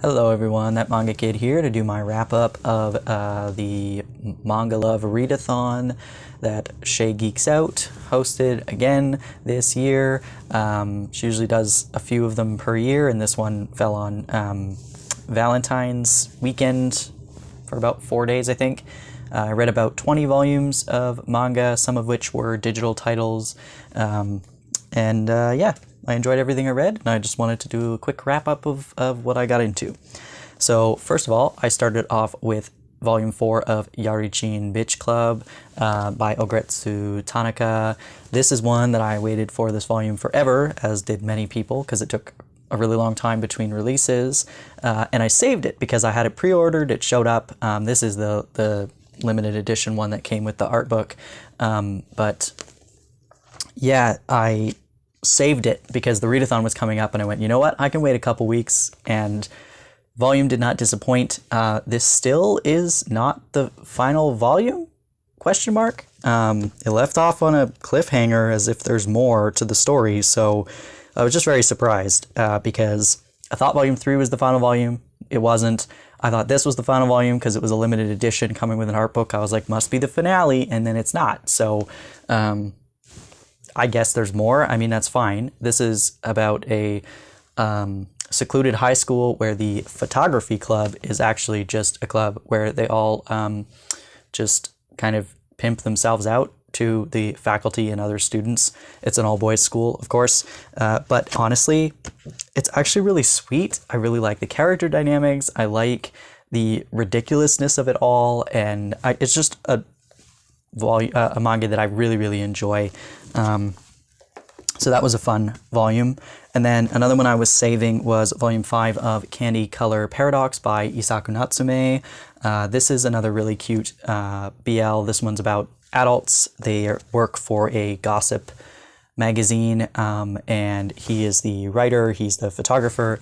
Hello everyone, that Manga Kid here to do my wrap-up of the Mangalovereadathon that Shay Geeks Out hosted again this year. She usually does a few of them per year, and this one fell on Valentine's weekend for about 4 days, I think. I read about 20 volumes of manga, some of which were digital titles, yeah, I enjoyed everything I read, and I just wanted to do a quick wrap-up of what I got into. So, first of all, I started off with Volume 4 of Yarichin Bitch Club by Ogretsu Tanaka. This is one that I waited for this volume forever, as did many people, because it took a really long time between releases, and I saved it because I had it pre-ordered, it showed up. This is the limited edition one that came with the art book, but yeah, I saved it because the readathon was coming up, and I went, you know what, I can wait a couple weeks, and volume did not disappoint. This still is not the final volume, question mark. It left off on a cliffhanger as if there's more to the story, so I was just very surprised because I thought volume 3 was the final volume. It wasn't. I thought this was the final volume because it was a limited edition coming with an art book. I was like, must be the finale, and then it's not. So I guess there's more. I mean, that's fine. This is about a secluded high school where the photography club is actually just a club where they all just kind of pimp themselves out to the faculty and other students. It's an all-boys school, of course, but honestly, it's actually really sweet. I really like the character dynamics. I like the ridiculousness of it all, and it's just a manga that I really, really enjoy. So that was a fun volume. And then another one I was saving was Volume 5 of Candy Color Paradox by Isakunatsume. This is another really cute BL. This one's about adults. They work for a gossip magazine, and he is the writer, he's the photographer,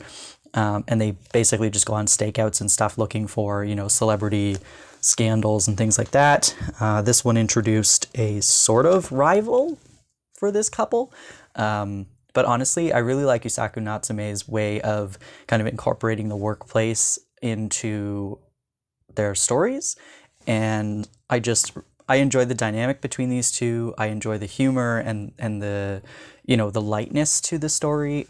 and they basically just go on stakeouts and stuff looking for, celebrity scandals and things like that. This one introduced a sort of rival for this couple. But honestly, I really like Yusaku Natsume's way of kind of incorporating the workplace into their stories. And I enjoy the dynamic between these two. I enjoy the humor and the, the lightness to the story.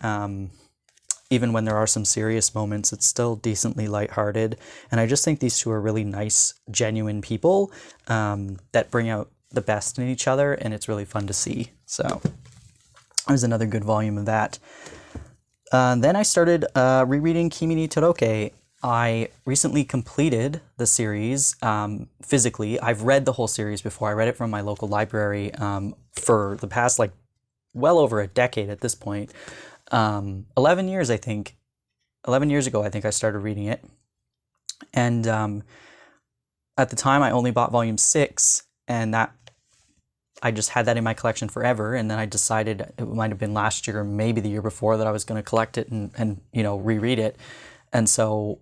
Even when there are some serious moments, it's still decently lighthearted. And I just think these two are really nice, genuine people that bring out the best in each other, and it's really fun to see. So there's another good volume of that. Then I started rereading Kimi ni Toroke. I recently completed the series physically. I've read the whole series before. I read it from my local library for the past, well over a decade at this point. 11 years, I think. 11 years ago, I think I started reading it. And at the time, I only bought volume 6, and I just had that in my collection forever, and then I decided it might have been last year or maybe the year before that I was going to collect it and reread it. And so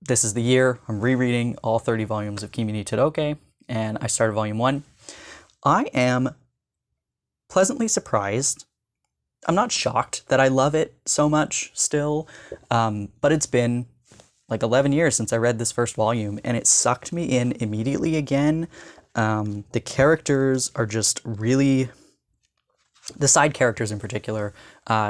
this is the year I'm rereading all 30 volumes of Kimi ni Toroke, and I started volume 1. I am pleasantly surprised. I'm not shocked that I love it so much still, but it's been 11 years since I read this first volume, and it sucked me in immediately again. The characters are just really, the side characters in particular,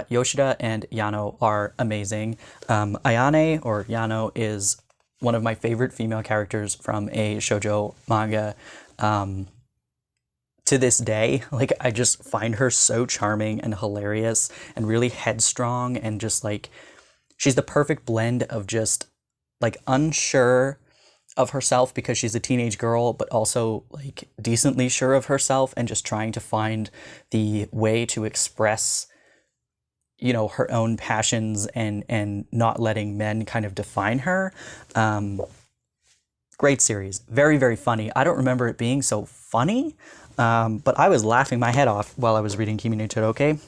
Yoshida and Yano are amazing. Ayane, or Yano, is one of my favorite female characters from a shoujo manga. To this day, I just find her so charming and hilarious and really headstrong, and just she's the perfect blend of just unsure of herself because she's a teenage girl, but also decently sure of herself and just trying to find the way to express, her own passions and not letting men kind of define her. Great series. Very, very funny. I don't remember it being so funny, but I was laughing my head off while I was reading Kimi ni Toroke.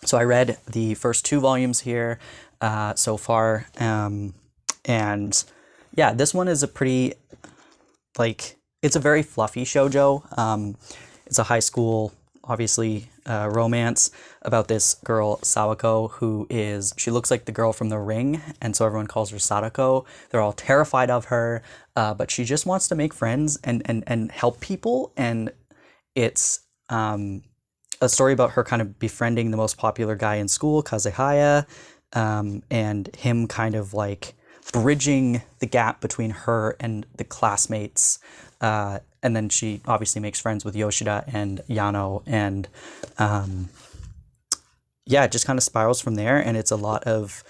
So I read the first 2 volumes here so far, and yeah, this one is a pretty, it's a very fluffy shoujo. It's a high school, obviously, romance about this girl, Sawako, she looks like the girl from The Ring, and so everyone calls her Sadako. They're all terrified of her, but she just wants to make friends and help people, and it's a story about her kind of befriending the most popular guy in school, Kazehaya, and him kind of like bridging the gap between her and the classmates. And then she obviously makes friends with Yoshida and Yano, and it just kind of spirals from there. And it's a lot of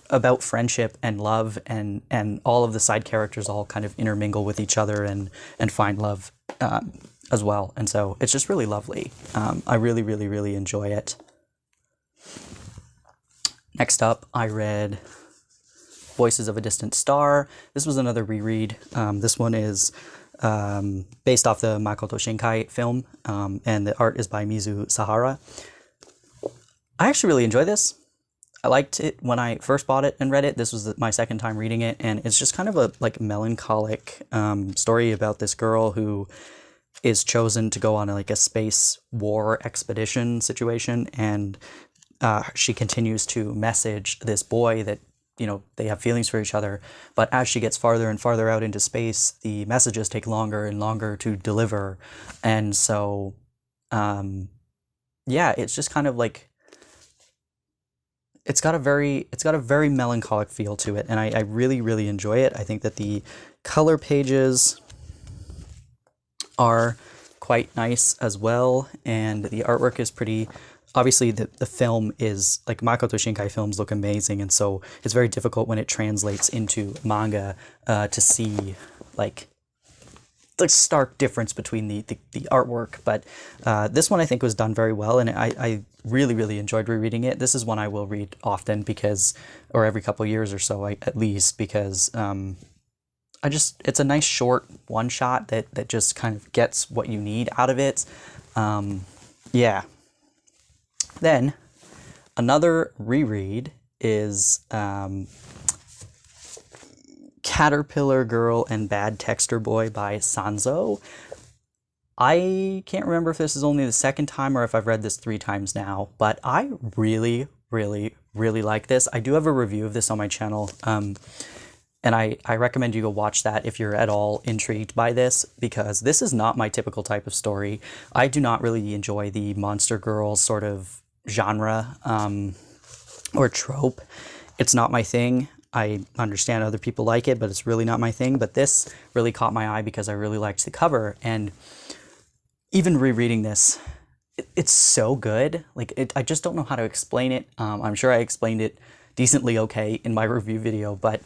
about friendship and love, and all of the side characters all kind of intermingle with each other and find love as well. And so it's just really lovely. I really, really, really enjoy it. Next up, I read Voices of a Distant Star. This was another reread. This one is based off the Makoto Shinkai film, and the art is by Mizu Sahara. I actually really enjoy this. I liked it when I first bought it and read it. This was my second time reading it, and it's just kind of a like melancholic story about this girl who is chosen to go on a space war expedition situation, and she continues to message this boy that, they have feelings for each other, but as she gets farther and farther out into space, the messages take longer and longer to deliver. And so, it's just kind of like, it's got a very melancholic feel to it. And I really, really enjoy it. I think that the color pages are quite nice as well. And the artwork is pretty. Obviously, the film is, like, Makoto Shinkai films look amazing, and so it's very difficult when it translates into manga to see, like, the stark difference between the artwork. But this one, I think, was done very well, and I really, really enjoyed rereading it. This is one I will read often or every couple of years or so, at least, because it's a nice short one-shot that just kind of gets what you need out of it. Then, another reread is Caterpillar Girl and Bad Texture Boy by Sanzo. I can't remember if this is only the second time or if I've read this 3 times now, but I really, really, really like this. I do have a review of this on my channel, and I recommend you go watch that if you're at all intrigued by this, because this is not my typical type of story. I do not really enjoy the monster girl sort of genre or trope. It's not my thing. I understand other people like it, but it's really not my thing. But this really caught my eye because I really liked the cover, and even rereading this, it's so good. I just don't know how to explain it. I'm sure I explained it decently okay in my review video, but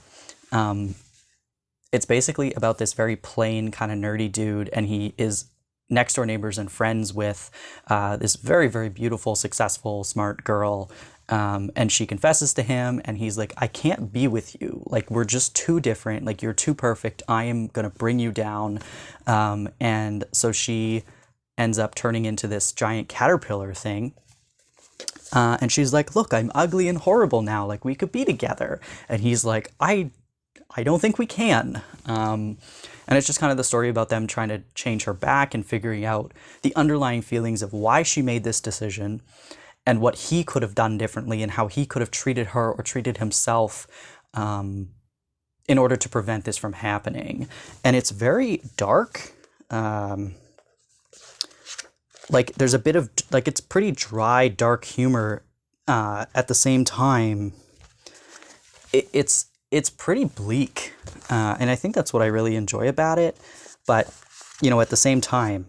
it's basically about this very plain kind of nerdy dude, and he is next door neighbors and friends with this very, very beautiful, successful, smart girl. And she confesses to him, and he's like, I can't be with you. Like, we're just too different. Like, you're too perfect. I am going to bring you down. And so she ends up turning into this giant caterpillar thing. And she's like, look, I'm ugly and horrible now. Like, we could be together. And he's like, I don't think we can. And it's just kind of the story about them trying to change her back and figuring out the underlying feelings of why she made this decision and what he could have done differently and how he could have treated her or treated himself in order to prevent this from happening. And it's very dark. There's a bit of, it's pretty dry, dark humor. At the same time, it's pretty bleak, and I think that's what I really enjoy about it. But at the same time,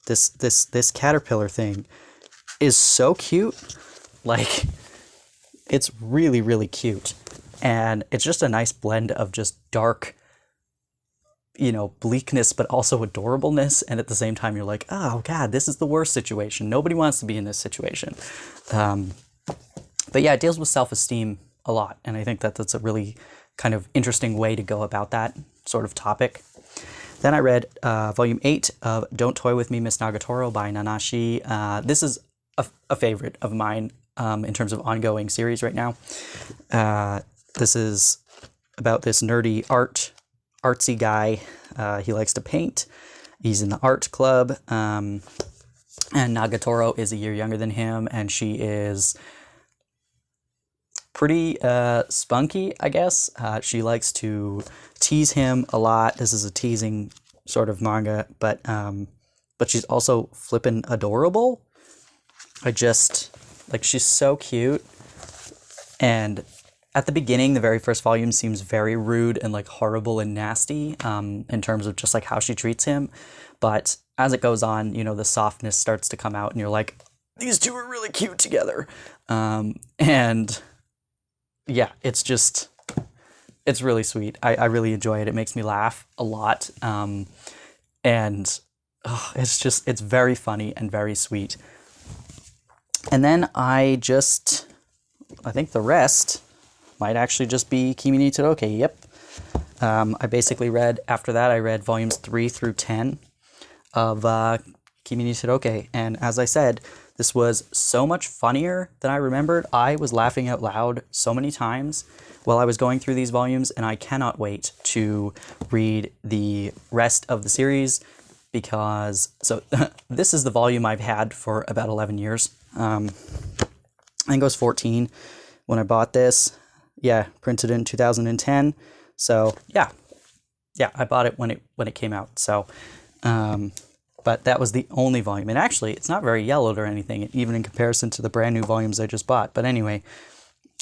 this caterpillar thing is so cute. Like, it's really, really cute, and it's just a nice blend of just dark, bleakness, but also adorableness. And at the same time, you're like, oh God, this is the worst situation. Nobody wants to be in this situation. But yeah, it deals with self-esteem a lot, and I think that's a really kind of interesting way to go about that sort of topic. Then I read Volume 8 of Don't Toy With Me, Miss Nagatoro by Nanashi. This is a favorite of mine in terms of ongoing series right now. This is about this nerdy artsy guy. He likes to paint. He's in the art club. And Nagatoro is a year younger than him, and she is pretty spunky, I guess. She likes to tease him a lot. This is a teasing sort of manga, but she's also flippin' adorable. She's so cute. And at the beginning, the very first volume seems very rude and like horrible and nasty in terms of just like how she treats him. But as it goes on, you know, the softness starts to come out and you're like, these two are really cute together. And yeah, it's really sweet. I really enjoy it. It makes me laugh a lot. It's very funny and very sweet. And then I think the rest might actually just be Kimi ni Todoroki. Yep. I basically after that, I read volumes 3 through 10 of Kimi ni Todoroki. And as I said, this was so much funnier than I remembered. I was laughing out loud so many times while I was going through these volumes, and I cannot wait to read the rest of the series because, this is the volume I've had for about 11 years. I think it was 14 when I bought this. Yeah, printed in 2010. So yeah, I bought it when it came out. So, but that was the only volume. And actually, it's not very yellowed or anything, even in comparison to the brand new volumes I just bought. But anyway,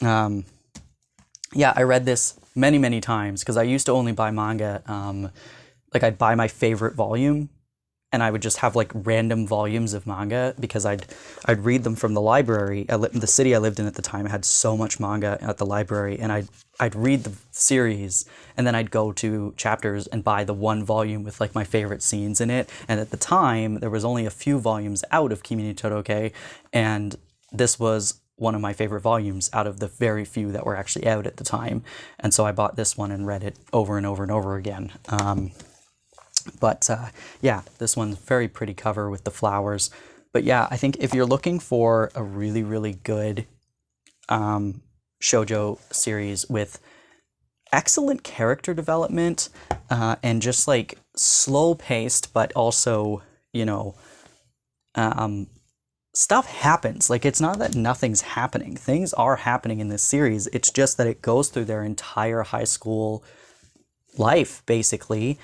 yeah, I read this many, many times because I used to only buy manga. I'd buy my favorite volume, and I would just have like random volumes of manga because I'd read them from the library. The city I lived in at the time had so much manga at the library, and I'd read the series, and then I'd go to Chapters and buy the one volume with like my favorite scenes in it. And at the time, there was only a few volumes out of Kimi ni Todoroki, and this was one of my favorite volumes out of the very few that were actually out at the time. And so I bought this one and read it over and over and over again. Yeah, this one's very pretty cover with the flowers. But yeah, I think if you're looking for a really, really good shoujo series with excellent character development and just like slow paced, but also, you know, stuff happens. Like, it's not that nothing's happening. Things are happening in this series. It's just that it goes through their entire high school life, basically.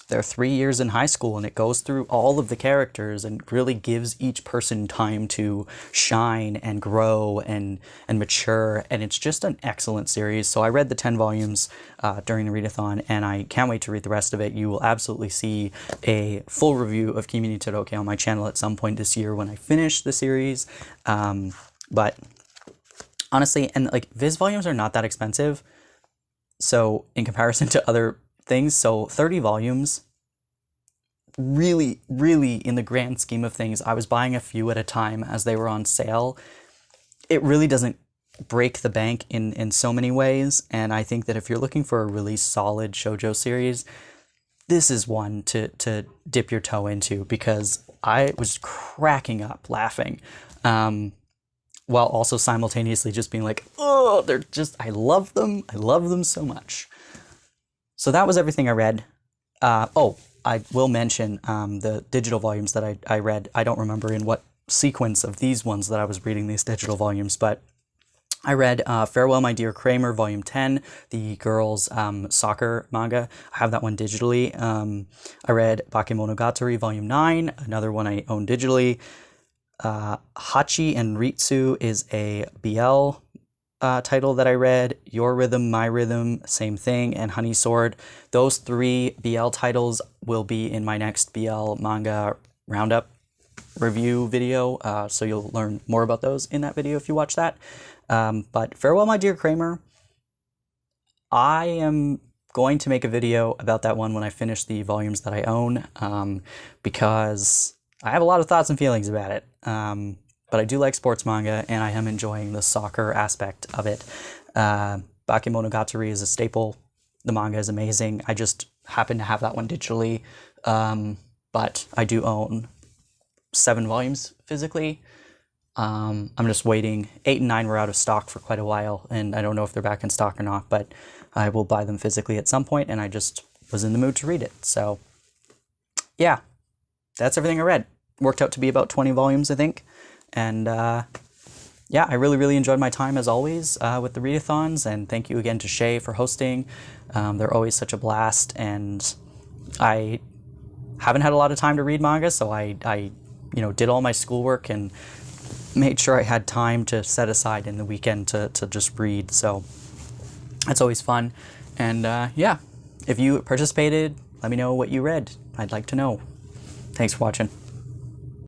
They're 3 years in high school, and it goes through all of the characters and really gives each person time to shine and grow and mature. And it's just an excellent series. So I read the 10 volumes during the readathon, and I can't wait to read the rest of it. You will absolutely see a full review of Kimi ni Todoroki on my channel at some point this year when I finish the series. But honestly, and like, Viz volumes are not that expensive. So in comparison to other things, so 30 volumes, really, really, in the grand scheme of things, I was buying a few at a time as they were on sale. It really doesn't break the bank in so many ways, and I think that if you're looking for a really solid shoujo series, this is one to dip your toe into, because I was cracking up laughing, while also simultaneously just being like, oh, I love them so much. So that was everything I read. I will mention the digital volumes that I read. I don't remember in what sequence of these ones that I was reading these digital volumes, but I read Farewell, My Dear Kramer, Volume 10, the girls' soccer manga. I have that one digitally. I read Bakimonogatari, Volume 9, another one I own digitally. Hachi and Ritsu is a BL title that I read. Your Rhythm, My Rhythm, same thing, and Honey Sword. Those 3 BL titles will be in my next BL manga roundup review video, so you'll learn more about those in that video if you watch that. But Farewell, My Dear Kramer, I am going to make a video about that one when I finish the volumes that I own, because I have a lot of thoughts and feelings about it. But I do like sports manga, and I am enjoying the soccer aspect of it. Bakimonogatari is a staple. The manga is amazing. I just happen to have that one digitally, but I do own 7 volumes physically. I'm just waiting. 8 and 9 were out of stock for quite a while, and I don't know if they're back in stock or not, but I will buy them physically at some point, and I just was in the mood to read it. So, yeah, that's everything I read. worked out to be about 20 volumes, I think. And yeah, I really enjoyed my time as always with the readathons, and thank you again to Shay for hosting. They're always such a blast, and I haven't had a lot of time to read manga, so I did all my schoolwork and made sure I had time to set aside in the weekend to just read. So that's always fun. And yeah, if you participated, let me know what you read. I'd like to know. Thanks for watching.